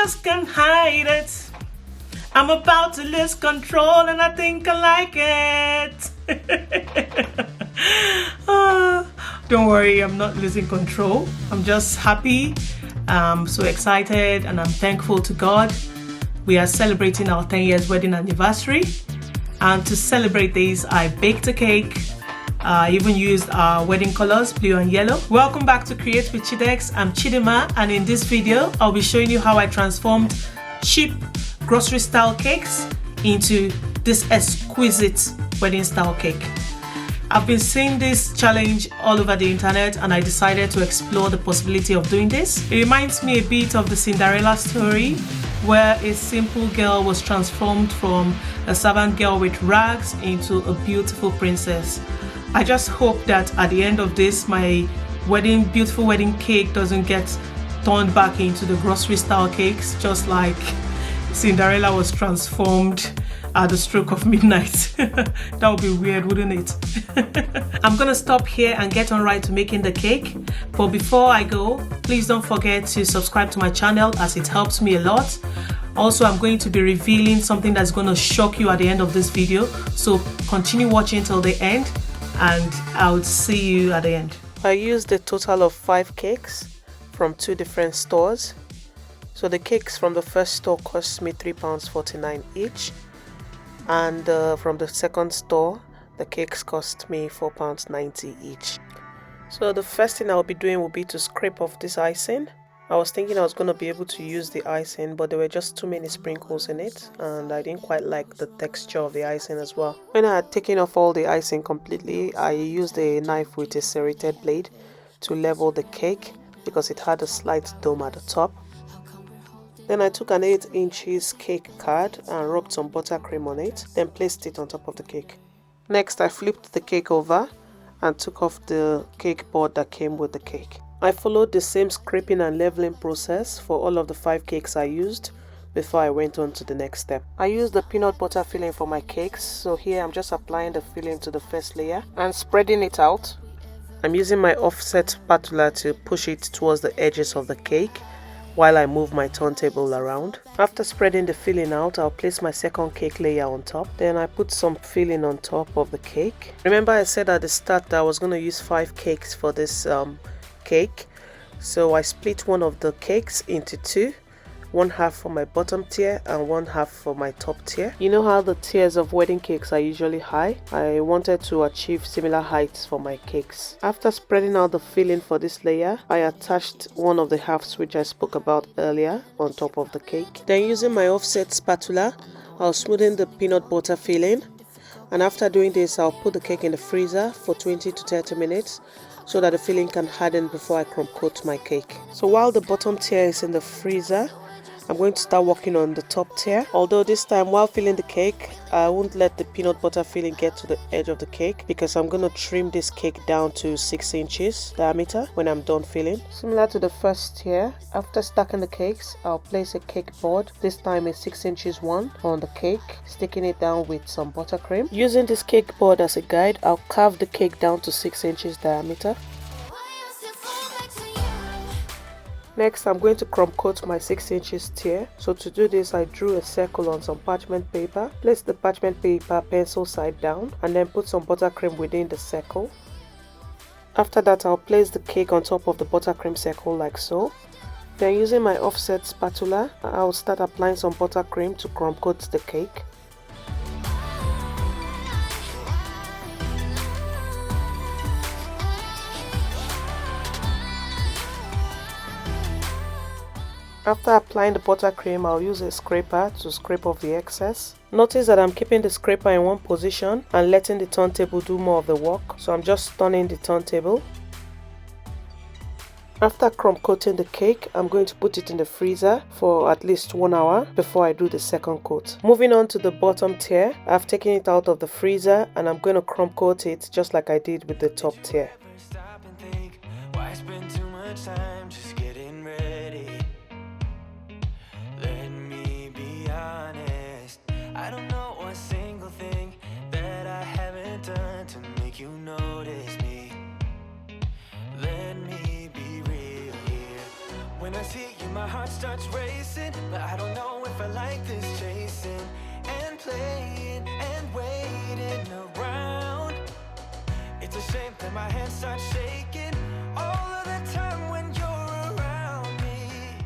just can't hide it. I'm about to lose control and I think I like it. Don't worry, I'm not losing control. I'm just happy. I'm so excited and I'm thankful to God. We are celebrating our 10 years wedding anniversary. And to celebrate this, I baked a cake. I even used our wedding colors, blue and yellow. Welcome back to Create with Chidex. I'm Chidima, and in this video, I'll be showing you how I transformed cheap grocery style cakes into this exquisite wedding style cake. I've been seeing this challenge all over the internet and I decided to explore the possibility of doing this. It reminds me a bit of the Cinderella story, where a simple girl was transformed from a servant girl with rags into a beautiful princess. I just hope that at the end of this, my beautiful wedding cake doesn't get turned back into the grocery style cakes, just like Cinderella was transformed at the stroke of midnight. That would be weird, wouldn't it? I'm gonna stop here and get on right to making the cake. But before I go, please don't forget to subscribe to my channel as it helps me a lot. Also, I'm going to be revealing something that's going to shock you at the end of this video. So continue watching till the end and I'll see you at the end. I used a total of 5 cakes from 2 different stores. So the cakes from the first store cost me £3.49 each. And from the second store, the cakes cost me £4.90 each. So the first thing I'll be doing will be to scrape off this icing. I was thinking I was going to be able to use the icing, but there were just too many sprinkles in it and I didn't quite like the texture of the icing as well. When I had taken off all the icing completely, I used a knife with a serrated blade to level the cake because it had a slight dome at the top. Then I took an 8 inches cake card and rubbed some buttercream on it, then placed it on top of the cake. Next, I flipped the cake over and took off the cake board that came with the cake. I followed the same scraping and leveling process for all of the 5 cakes I used before I went on to the next step. I used the peanut butter filling for my cakes, so here I'm just applying the filling to the first layer and spreading it out. I'm using my offset spatula to push it towards the edges of the cake while I move my turntable around. After spreading the filling out, I'll place my second cake layer on top. Then I put some filling on top of the cake. Remember I said at the start that I was going to use 5 cakes for this cake. So I split one of the cakes into 2. One half for my bottom tier and one half for my top tier. You know how the tiers of wedding cakes are usually high? I wanted to achieve similar heights for my cakes. After spreading out the filling for this layer, I attached one of the halves which I spoke about earlier on top of the cake. Then using my offset spatula, I'll smoothen the peanut butter filling. And after doing this, I'll put the cake in the freezer for 20 to 30 minutes so that the filling can harden before I crumb coat my cake. So while the bottom tier is in the freezer, I'm going to start working on the top tier. Although this time while filling the cake, I won't let the peanut butter filling get to the edge of the cake because I'm going to trim this cake down to 6 inches diameter when I'm done filling. Similar to the first tier, after stacking the cakes, I'll place a cake board, this time a 6 inches one, on the cake, sticking it down with some buttercream. Using this cake board as a guide, I'll carve the cake down to 6 inches diameter. Next, I'm going to crumb coat my 6 inches tier. So to do this, I drew a circle on some parchment paper, placed the parchment paper pencil side down, and then put some buttercream within the circle. After that, I'll place the cake on top of the buttercream circle like so. Then using my offset spatula, I'll start applying some buttercream to crumb coat the cake. After applying the buttercream, I'll use a scraper to scrape off the excess. Notice that I'm keeping the scraper in one position and letting the turntable do more of the work. So I'm just turning the turntable. After crumb coating the cake, I'm going to put it in the freezer for at least 1 hour before I do the second coat. Moving on to the bottom tier, I've taken it out of the freezer and I'm going to crumb coat it just like I did with the top tier. I don't know one single thing that I haven't done to make you notice me. Let me be real here. When I see you, my my heart starts racing, but I don't know if I like this chasing and playing and waiting around. It's a shame that my hands start shaking all of the time when you're around me.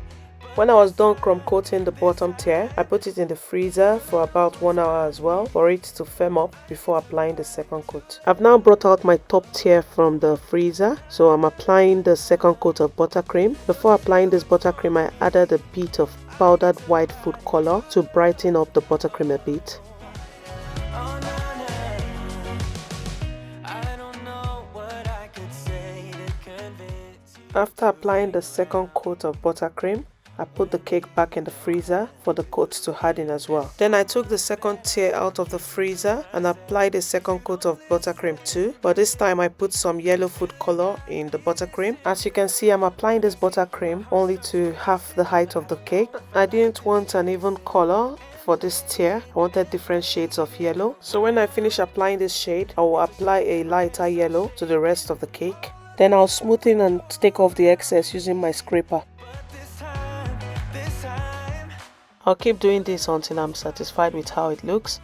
When I was done crumb coating the bottom tier, I put it in the freezer for about 1 hour as well for it to firm up before applying the second coat. I've now brought out my top tier from the freezer, so I'm applying the second coat of buttercream. Before applying this buttercream, I added a bit of powdered white food color to brighten up the buttercream a bit. After applying the second coat of buttercream, I put the cake back in the freezer for the coat to harden as well. Then I took the second tier out of the freezer and applied a second coat of buttercream too. But this time I put some yellow food color in the buttercream. As you can see, I'm applying this buttercream only to half the height of the cake. I didn't want an even color for this tier. I wanted different shades of yellow. So when I finish applying this shade, I will apply a lighter yellow to the rest of the cake. Then I'll smoothen and take off the excess using my scraper. I'll keep doing this until I'm satisfied with how it looks.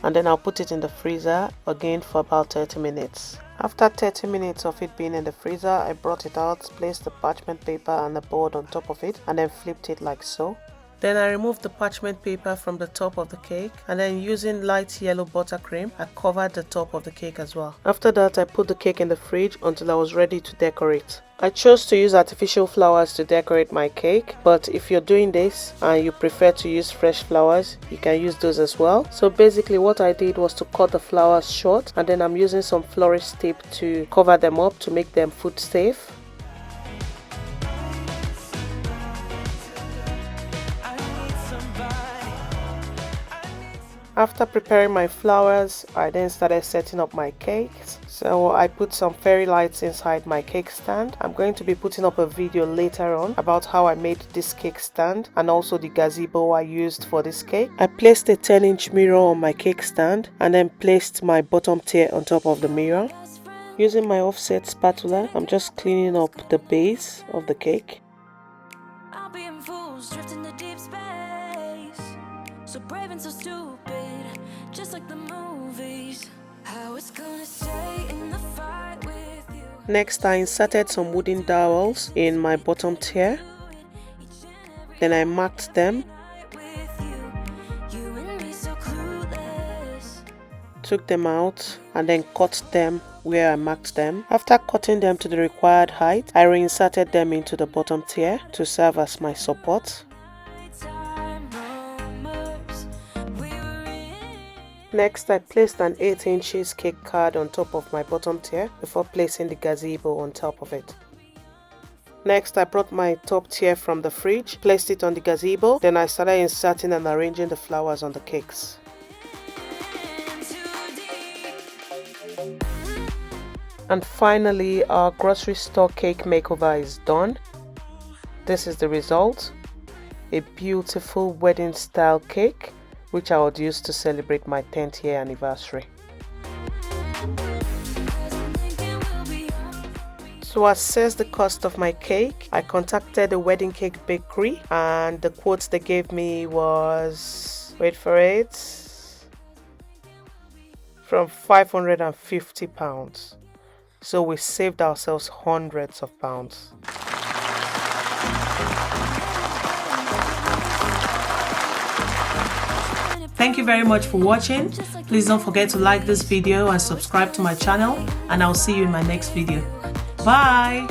And then I'll put it in the freezer again for about 30 minutes. After 30 minutes of it being in the freezer, I brought it out, placed the parchment paper and the board on top of it, and then flipped it like so. Then I removed the parchment paper from the top of the cake, and then using light yellow buttercream, I covered the top of the cake as well. After that, I put the cake in the fridge until I was ready to decorate. I chose to use artificial flowers to decorate my cake, but if you're doing this and you prefer to use fresh flowers, you can use those as well. So basically what I did was to cut the flowers short, and then I'm using some florist tape to cover them up to make them food safe. After preparing my flowers, I then started setting up my cakes. So I put some fairy lights inside my cake stand. I'm going to be putting up a video later on about how I made this cake stand and also the gazebo I used for this cake. I placed a 10-inch mirror on my cake stand and then placed my bottom tier on top of the mirror. Using my offset spatula, I'm just cleaning up the base of the cake. I'll be in fools, drifting to deep space. So brave and so stupid, just like the movies. How it's gonna stay in the fight with you. Next, I inserted some wooden dowels in my bottom tier. Then I marked them. Took them out and then cut them where I marked them. After cutting them to the required height, I reinserted them into the bottom tier to serve as my support. Next, I placed an 8-inch cake card on top of my bottom tier before placing the gazebo on top of it. Next, I brought my top tier from the fridge, placed it on the gazebo, then I started inserting and arranging the flowers on the cakes. And finally, our grocery store cake makeover is done. This is the result. A beautiful wedding style cake, which I would use to celebrate my 10th year anniversary. To assess the cost of my cake, I contacted the Wedding Cake Bakery and the quotes they gave me was, wait for it, from £550. So we saved ourselves hundreds of pounds. Thank you very much for watching. Please don't forget to like this video and subscribe to my channel, and I'll see you in my next video. Bye!